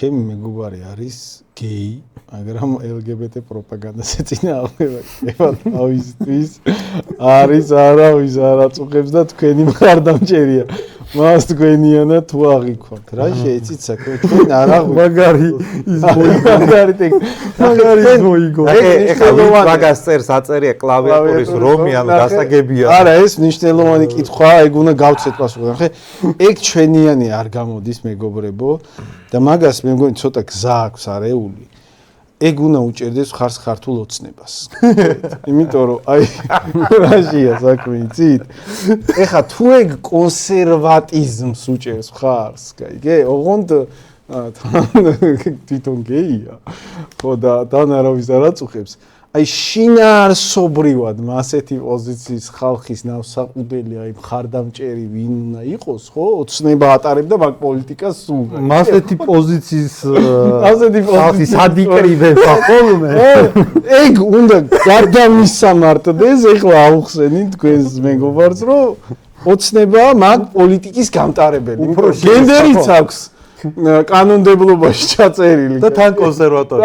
ჩემი მეგობარი არის გეი, მაგრამ LGBT პროპაგანდას ეწინააღმდეგება. თავისთვის არის არავის არ აწუხებს და თქვენი მხარდამჭერია. მას თქვენიანა თუ აღიქვათ. რა შეეცით საქმე? ჩვენ არ აღვიქ. მაგარი ის მოიგო. ეხლა მაგას წერს აწერია კლავიატურის რომი ან გასაგებია. არა, ეს მნიშვნელოვანი კითხვაა, ეგ უნდა გავცეთ პასუხი. ნახე, ეგ ჩვენიანი არ გამოდის მეგობრებო და მაგას მე მგონი ცოტა გზა აქვს არეული. ეგ უნდა უჭერდეს ხარს ქართულ ოცნებას. იმიტომ რომ აი რაშია საქმე, იცით? ეხა თუ ეგ კონსერვატიზმს უჭერს ხარს, კაიგე? ოღონდ თვითონ გეია. ხო და თან არავის არ აწუხებს. აი შინაარსობრივად ასეთი პოზიციის ხალხის ნავსაყუდელი აი მხარდამჭერი ვინ უნდა იყოს, ხო? ოცნება ატარებდა მაგ პოლიტიკას სულ. ასეთი პოზიციის ხალხის ადიკრიბება ხოლმე. ეგ უნდა გადამისამართდეს, ეხლა აუხსენით თქვენს მეგობარს, რომ ოცნება მაგ პოლიტიკის გამტარებელი. გენდერიც აქვს კანონმდებლობაში ჩაწერილი და თან კონსერვატორი.